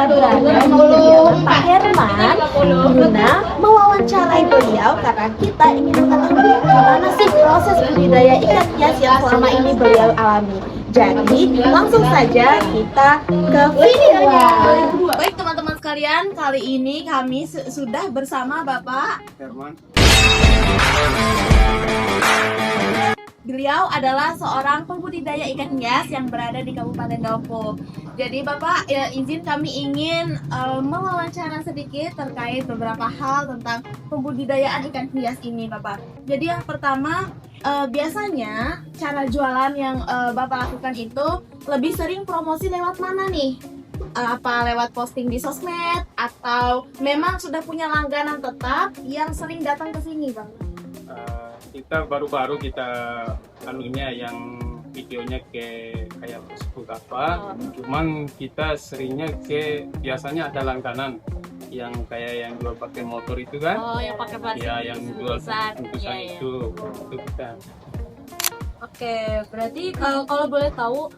berada di kediaman Pak Herman guna mewawancarai beliau karena kita ingin mengetahui gimana sih proses budidaya ikan hias yang selama ini beliau alami. Jadi langsung saja kita ke videonya. Baik teman-teman sekalian, kali ini kami sudah bersama Bapak Herman. Beliau adalah seorang pembudidaya ikan hias yang berada di Kabupaten Dompu. Jadi Bapak, izin kami ingin mewawancara sedikit terkait beberapa hal tentang pembudidayaan ikan hias ini Bapak. Jadi yang pertama, biasanya cara jualan yang Bapak lakukan itu lebih sering promosi lewat mana nih? Apa lewat posting di sosmed atau memang sudah punya langganan tetap yang sering datang ke sini Bang? Kita baru-baru kita anunya yang videonya kayak Facebook apa, cuman kita seringnya biasanya ada langganan yang kayak yang jual pakai motor itu kan? Oh, yang pakai plastik. Ya, yang jual bungkusan ya. itu kita. Oke, berarti kalau boleh tahu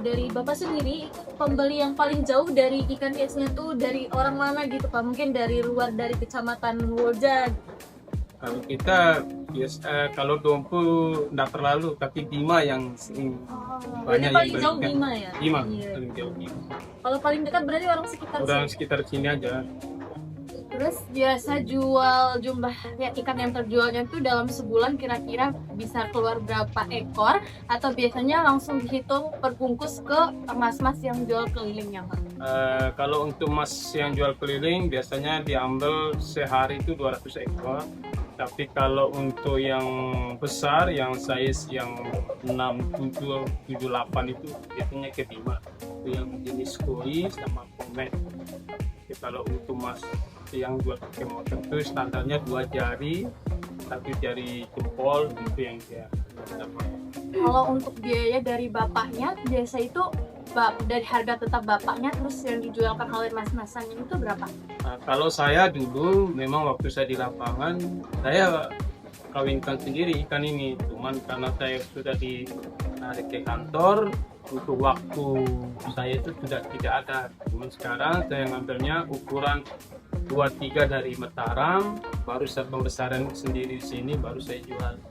dari Bapak sendiri pembeli yang paling jauh dari ikan hiasnya tuh dari orang mana gitu Pak? Mungkin dari luar dari Kecamatan Woja. Kalau kita kalau Dompu enggak terlalu, tapi Bima yang sering banyak paling yang jauh berikan. Bima ya? Bima, Iya. paling jauh Bima. Kalau paling dekat berarti orang sekitar Orang sini. sekitar sini aja. Terus biasa jual jumlah ikan yang terjualnya itu dalam sebulan kira-kira bisa keluar berapa ekor atau biasanya langsung dihitung per bungkus ke mas-mas yang jual kelilingnya Pak? Kalau untuk mas yang jual keliling biasanya diambil sehari itu 200 ekor. Tapi kalau untuk yang besar, yang size yang 6, 7, 7, 8 itu biasanya ke Bima. Itu yang jenis koi sama komet. Jadi kalau untuk mas yang jual pakai motor itu standarnya 2 jari, 1 jari jempol itu yang dia dapat. Kalau untuk biaya dari bapaknya biasa itu dari harga tetap bapaknya terus yang dijualkan oleh mas-masannya itu berapa? Nah, kalau saya dulu memang waktu saya di lapangan saya kawinkan sendiri ikan ini, cuman karena saya sudah ditarik ke kantor untuk waktu saya itu sudah tidak ada. Cuman sekarang saya ngambilnya ukuran 2-3 dari Mataram, baru saya pembesaran sendiri di sini, baru saya jual.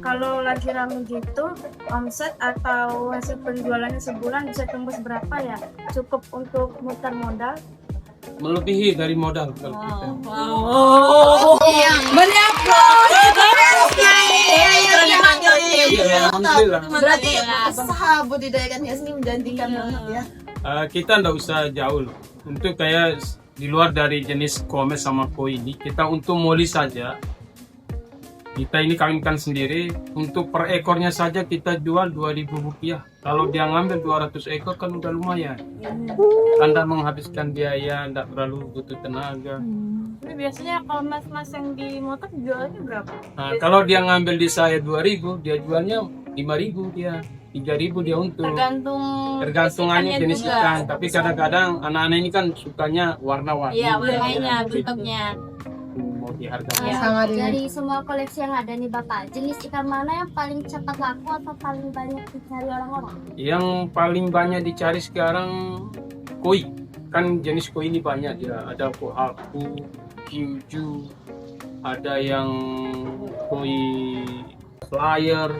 Kalau lagi rame gitu, omset atau hasil penjualannya sebulan bisa tembus berapa ya? Cukup untuk muter modal? Melebihi dari modal kalau kita. Wow. Alhamdulillah. Berarti usaha budidaya ikan hias ini menjanjikan banget ya. Kita nggak usah jauh loh. Untuk kayak di luar dari jenis komes sama koi ini, kita untuk moli saja. Kita ini kawinkan sendiri, untuk per ekornya saja kita jual Rp2.000. Kalau dia ngambil 200 ekor kan udah lumayan. Anda menghabiskan biaya, tidak terlalu butuh tenaga. Ini biasanya kalau mas-mas yang di motor jualnya berapa? Nah, kalau dia ngambil di saya 2.000, dia jualnya 5.000 dia. 3.000 dia untuk. Tergantungannya jenis ikan. Tapi kadang-kadang anak-anak ini kan sukanya warna-warni. Iya, warnanya, bentuknya. Mau di harga. Ya. Dari semua koleksi yang ada nih Bapak, jenis ikan mana yang paling cepat laku atau paling banyak dicari orang-orang? Yang paling banyak dicari sekarang koi. Kan jenis koi ini banyak ya. Ada kohaku, kyuju, ada yang koi flyer.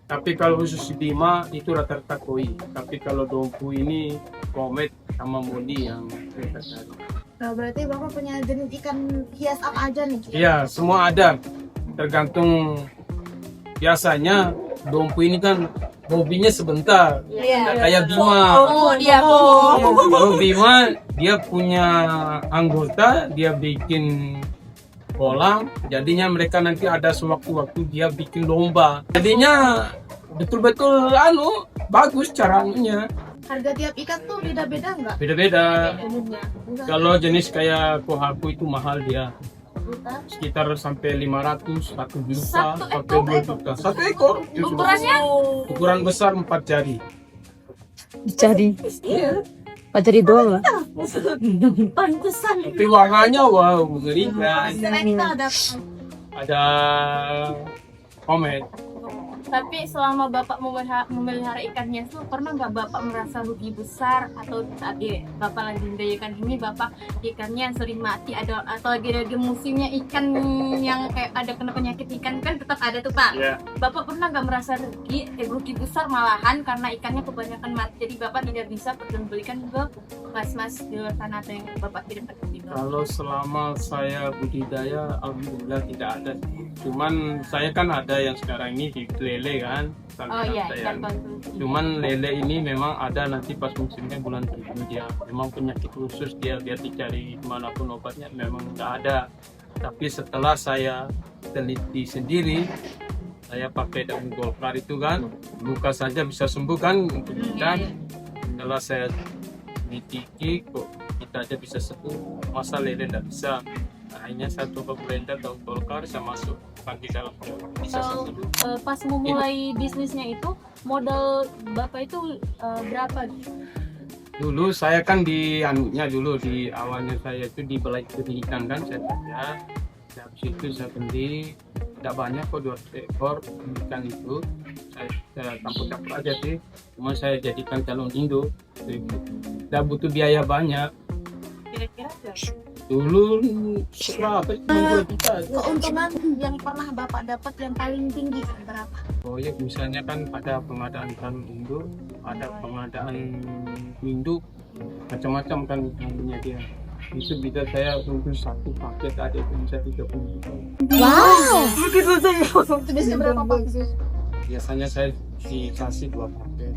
Tapi kalau khusus di Bima itu rata-rata koi. Tapi kalau Dompu ini komet sama modi yang mereka cari. Nah, berarti Bapak punya jenis ikan hias apa aja nih? Iya, semua ada. Tergantung, biasanya Dompu ini kan hobinya sebentar. Iya. Kayak Bima. Kalau Bima dia punya anggota, dia bikin kolam, jadinya mereka nanti ada sewaktu-waktu dia bikin lomba. Jadinya betul-betul bagus caranya. Harga tiap ikan tuh beda-beda nggak? Beda-beda. Umumnya. Kalau jenis kayak kohaku itu mahal dia. Juta. Sekitar sampai 500, 1 juta, Satu sampai ekor, 2 juta. 1 ekor. Ukurannya? Ukuran besar 4 jari. Dicari Iya. Pak jadi doang lah. Pantesan. Tapi warnanya wow, mengerikan. Selain itu ada Ada komet. Tapi selama Bapak memelihara ikannya itu pernah nggak Bapak merasa rugi besar atau tadi Bapak lagi mendayakan ini Bapak ikannya sering mati atau lagi musimnya ikan yang kayak ada kena penyakit ikan kan tetap ada tuh Pak. Ya, Bapak pernah nggak merasa rugi besar malahan karena ikannya kebanyakan mati jadi Bapak tidak bisa belikan ke mas-mas di luar sana atau yang Bapak tidak peduli. kalau selama saya budidaya, alhamdulillah tidak ada. Cuman saya kan ada yang sekarang ini di lele kan. Oh iya, saya. ikan konsumsi. Cuman lele ini memang ada nanti pas musimnya bulan 7 dia. Memang penyakit khusus dia dicari dimanapun obatnya memang nggak ada. Tapi setelah saya teliti sendiri, saya pakai daun golkar itu kan, luka saja bisa sembuh kan untuk ikan. Setelah saya teliti kok kita aja bisa sembuh, masa lele tidak bisa. Akhirnya saya coba blender daun golkar, saya masukkan di dalam bisa sembuh. Pas memulai bisnisnya itu modal Bapak itu berapa? Dulu saya kan di anunya dulu di awalnya saya itu di balai ikan kan saya kerja. Habis itu saya beli tidak banyak kok 200 ekor ikan itu. Saya campur-campur aja sih. Cuma saya jadikan calon induk. Tidak butuh biaya banyak. Kira-kira Dulu berapa? 2 juta. Keuntungan yang pernah Bapak dapat yang paling tinggi berapa? Proyek misalnya kan ada pengadaan calon induk, ada pengadaan induk, macam-macam kan ininya dia. Itu bisa saya untuk satu paket ada itu bisa 30 juta. Itu biasanya berapa Pak? Biasanya saya dikasih 2 paket.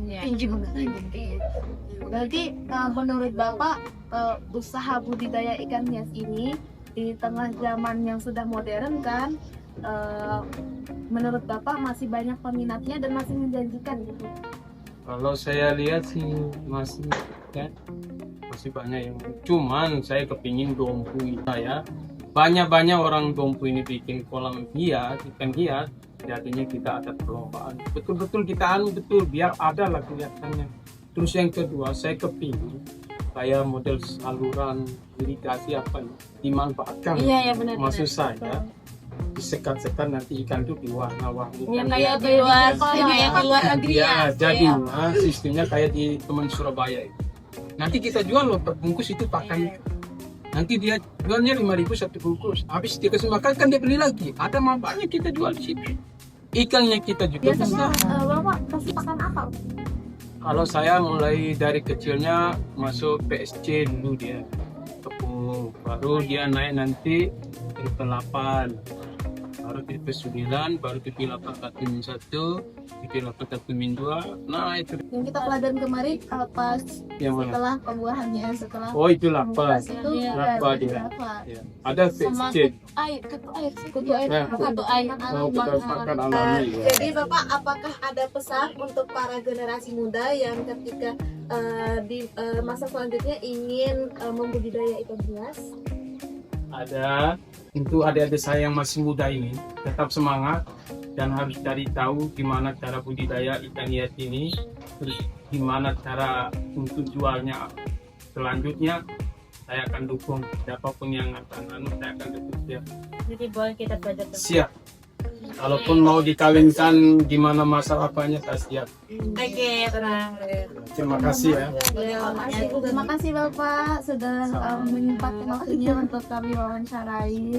Tinggi banget. Berarti menurut Bapak usaha budidaya ikan hias ini di tengah zaman yang sudah modern kan, menurut Bapak masih banyak peminatnya dan masih menjanjikan gitu? Kalau saya lihat sih masih kan masih banyak yang cuman saya kepingin dompu saya banyak orang dompu ini bikin kolam hias ikan hias jadinya kita ada perlombaan betul-betul kita betul biar ada lah kelihatannya. Terus yang kedua saya kepingin kayak model saluran irigasi apa ya dimanfaatkan. Iya benar. Maksud saya disekat-sekat nanti ikan itu diwarna-warni. Yang kayak di luar negeri ya. Jadinya sistemnya kayak di teman Surabaya itu. Nanti kita jual loh per bungkus itu pakan. Nanti dia jualnya 5.000 satu bungkus. Habis dia kasih makan kan dia beli lagi. Ada manfaatnya kita jual di situ. Ikannya kita juga Biasanya bisa. Bapak kasih pakan apa? Kalau saya mulai dari kecilnya masuk PSC dulu dia tepung, baru dia naik nanti ke 8, baru ke 9, baru ke 8 min 1, ke 8 min 2. Nah itu Yang kita pelajaran kemarin pas yang mana? setelah pembuahannya setelah Oh itu 8. itu Lapa dia. Ya. Ada sama PSC. kutu air Nah, Kutu air. Mau kita makan alami ya. Jadi Bapak, apakah ada pesan untuk para generasi muda yang ketika di masa selanjutnya ingin membudidaya ikan hias? Ada. Untuk adik-adik saya yang masih muda ini tetap semangat dan harus cari tahu gimana cara budidaya ikan hias ini, terus gimana cara untuk jualnya selanjutnya. Saya akan dukung siapapun yang akan saya akan dukung dia. Jadi boleh kita belajar terus. Siap. Kalaupun mau dikawinkan gimana masalah apanya saya siap. Oke, tenang. Terima kasih ya. Terima kasih Bapak sudah menyempatkan waktunya untuk kami wawancarai.